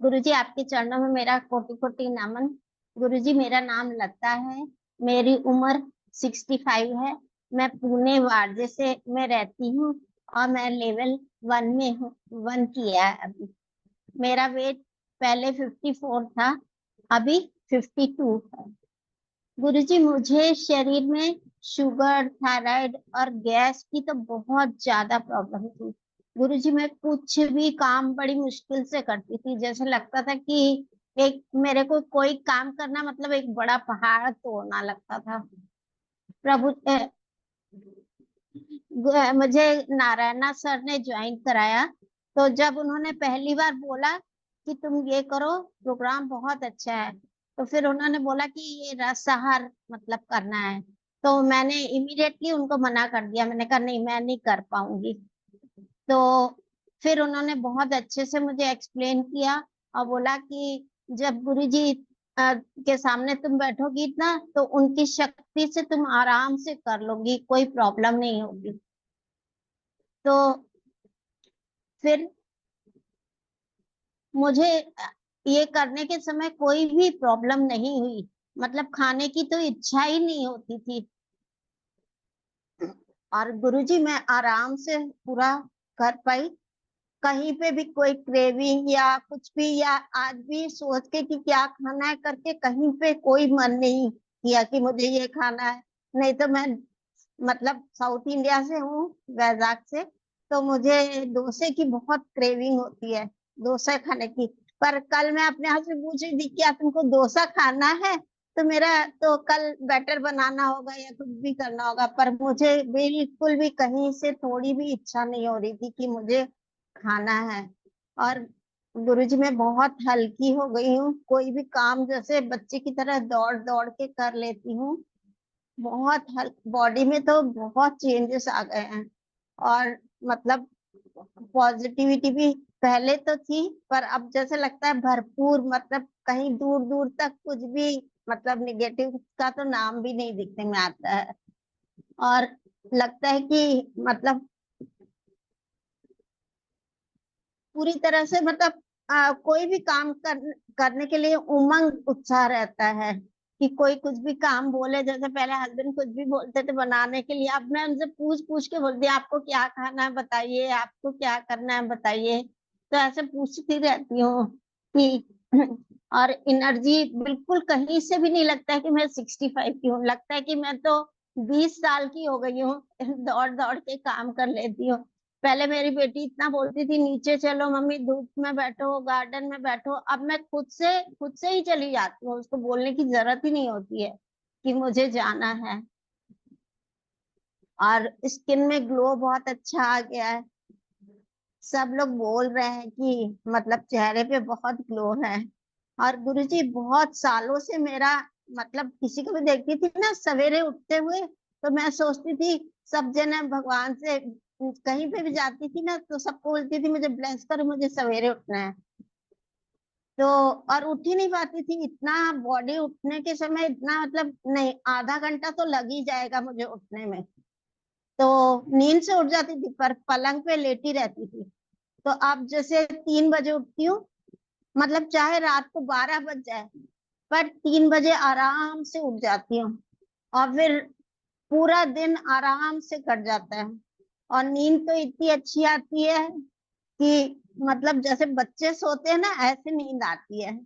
गुरुजी आपके चरणों में मेरा कोटि कोटि नमन। गुरुजी मेरा नाम लता है। मेरी उम्र 65 है। मैं पुणे वारजे से मैं रहती हूँ और मैं लेवल 1 में हूँ। 1 किया है अभी। मेरा वेट पहले 54 था, अभी 52 है। गुरुजी मुझे शरीर में शुगर, थायराइड और गैस की तो बहुत ज्यादा प्रॉब्लम थी। गुरुजी मैं कुछ भी काम बड़ी मुश्किल से करती थी, जैसे लगता था कि एक मेरे को कोई काम करना मतलब एक बड़ा पहाड़ तोड़ना लगता था। प्रभु मुझे नारायणा सर ने ज्वाइन कराया, तो जब उन्होंने पहली बार बोला कि तुम ये करो, प्रोग्राम बहुत अच्छा है, तो फिर उन्होंने बोला कि ये रसाहार मतलब करना है। तो मैंने इमीडिएटली उनको मना कर दिया, मैंने कहा नहीं मैं नहीं कर पाऊंगी। तो फिर उन्होंने बहुत अच्छे से मुझे एक्सप्लेन किया और बोला कि जब गुरुजी के सामने तुम बैठोगी ना, तो उनकी शक्ति से तुम आराम से कर लोगी, कोई प्रॉब्लम नहीं होगी। तो फिर मुझे ये करने के समय कोई भी प्रॉब्लम नहीं हुई, मतलब खाने की तो इच्छा ही नहीं होती थी। और गुरुजी मैं आराम से पूरा कर पाई। कहीं पे भी कोई क्रेविंग या कुछ भी, या आज भी सोच के कि क्या खाना है करके, कहीं पे कोई मन नहीं किया कि मुझे ये खाना है। नहीं तो मैं मतलब साउथ इंडिया से हूँ, वैजाग से, तो मुझे डोसे की बहुत क्रेविंग होती है, डोसा खाने की। पर कल मैं अपने हाथ से पूछ रही थी क्या तुमको डोसा खाना है, तो मेरा तो कल बैटर बनाना होगा या कुछ भी करना होगा, पर मुझे बिल्कुल भी कहीं से थोड़ी भी इच्छा नहीं हो रही थी कि मुझे खाना है। और गुरुजी मैं बहुत हल्की हो गई हूँ, कोई भी काम जैसे बच्चे की तरह दौड़ दौड़ के कर लेती हूँ। बहुत बॉडी में तो बहुत चेंजेस आ गए हैं। और मतलब पॉजिटिविटी भी पहले तो थी, पर अब जैसे लगता है भरपूर, मतलब कहीं दूर दूर तक कुछ भी मतलब निगेटिव का तो नाम भी नहीं दिखने में आता है। और लगता है कि मतलब पूरी तरह से मतलब कोई भी काम करने के लिए उमंग उत्साह रहता है कि कोई कुछ भी काम बोले, जैसे पहले हस्बैंड कुछ भी बोलते थे बनाने के लिए, अब मैं उनसे पूछ पूछ के बोलती हूँ आपको क्या खाना है बताइए, आपको क्या करना है बताइए। तो ऐसे पूछती रहती हूँ कि और एनर्जी बिल्कुल कहीं से भी नहीं लगता है कि मैं 65 की हूँ, लगता है कि मैं तो 20 साल की हो गई हूँ। दौड़ दौड़ के काम कर लेती हूँ। पहले मेरी बेटी इतना बोलती थी नीचे चलो मम्मी, धूप में बैठो, गार्डन में बैठो, अब मैं खुद से ही चली जाती हूँ, उसको बोलने की जरूरत ही नहीं होती है कि मुझे जाना है। और स्किन में ग्लो बहुत अच्छा आ गया है। सब लोग बोल रहे हैं कि मतलब चेहरे पे बहुत ग्लो है। और गुरुजी बहुत सालों से मेरा मतलब किसी को भी देखती थी ना सवेरे उठते हुए, तो मैं सोचती थी सब जने भगवान से, कहीं पे भी जाती थी ना तो सबको बोलती थी मुझे ब्लेस करो, मुझे सवेरे उठना है। तो और उठ ही नहीं पाती थी, इतना बॉडी उठने के समय इतना मतलब नहीं, आधा घंटा तो लग ही जाएगा मुझे उठने में। तो नींद से उठ जाती थी पर पलंग पे लेटी रहती थी। तो अब जैसे 3 बजे उठती हूँ, मतलब चाहे रात को 12 बज जाए, पर 3 बजे आराम से उठ जाती हूँ। और फिर पूरा दिन आराम से कट जाता है। और नींद तो इतनी अच्छी आती है कि मतलब जैसे बच्चे सोते हैं ना, ऐसे नींद आती है।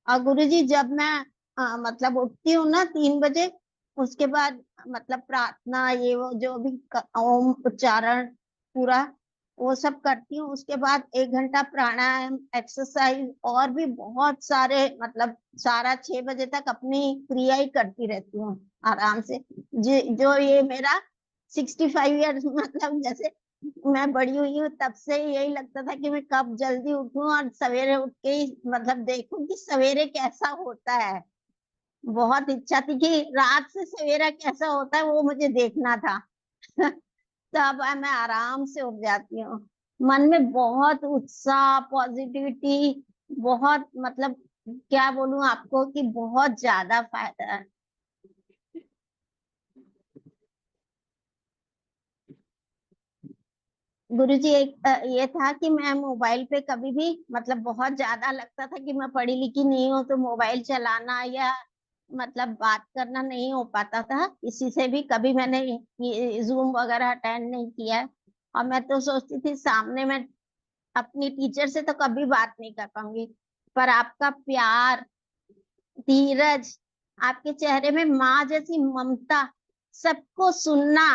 और गुरुजी जब मैं मतलब उठती हूँ ना 3 बजे, उसके बाद मतलब प्रार्थना ये वो जो भी ओम उच्चारण पूरा वो सब करती हूँ। उसके बाद 1 घंटा प्राणायाम एक्सरसाइज और भी बहुत सारे मतलब सारा 6 बजे तक अपनी क्रिया ही करती रहती हूँ आराम से। जो ये मेरा 65 ईयर्स मतलब जैसे मैं बड़ी हुई हूँ तब से यही लगता था कि मैं कब जल्दी उठूं और सवेरे उठ के ही मतलब देखूं कि सवेरे कैसा होता है। बहुत इच्छा थी कि रात से सवेरा कैसा होता है वो मुझे देखना था। तो अब मैं आराम से उठ जाती हूँ। मन में बहुत उत्साह, पॉजिटिविटी, बहुत मतलब क्या बोलूं आपको कि बहुत ज्यादा फायदा है। गुरुजी एक ये था कि मैं मोबाइल पे कभी भी मतलब बहुत ज्यादा लगता था कि मैं पढ़ी लिखी नहीं हूँ, तो मोबाइल चलाना या मतलब बात करना नहीं हो पाता था किसी से भी। कभी मैंने जूम वगैरह अटेंड नहीं किया है। और मैं तो सोचती थी सामने में अपनी टीचर से तो कभी बात नहीं कर पाऊंगी, पर आपका प्यार, धीरज, आपके चेहरे में माँ जैसी ममता, सबको सुनना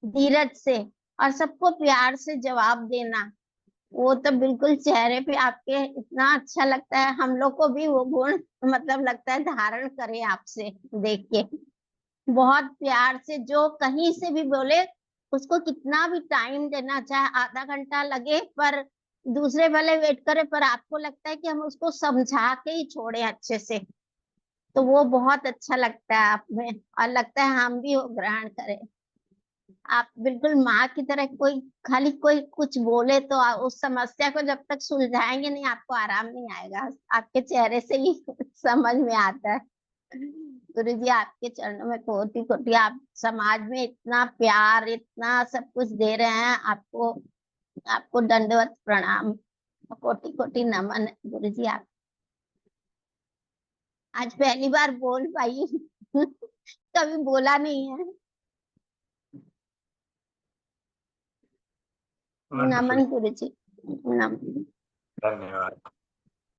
धीरज से और सबको प्यार से जवाब देना, वो तो बिल्कुल चेहरे पे आपके इतना अच्छा लगता है। हम लोग को भी वो गुण मतलब लगता है धारण करें आपसे देख के। बहुत प्यार से जो कहीं से भी बोले, उसको कितना भी टाइम देना, चाहे आधा घंटा लगे, पर दूसरे वाले वेट करे, पर आपको लगता है कि हम उसको समझा के ही छोड़े अच्छे से। तो वो बहुत अच्छा लगता है आप में, और लगता है हम भी वो ग्रहण करें। आप बिल्कुल माँ की तरह, कोई खाली कोई कुछ बोले तो उस समस्या को जब तक सुलझाएंगे नहीं, आपको आराम नहीं आएगा। आपके चेहरे से ही समझ में आता है। गुरु जी आपके चरणों में कोटि कोटि, आप समाज में इतना प्यार, इतना सब कुछ दे रहे हैं आपको। आपको दंडवत प्रणाम, कोटि कोटि नमन गुरु जी। आप आज पहली बार बोल पाई कभी बोला नहीं है। वंडरफुल। नमन गुरु जी, नमन। धन्यवाद।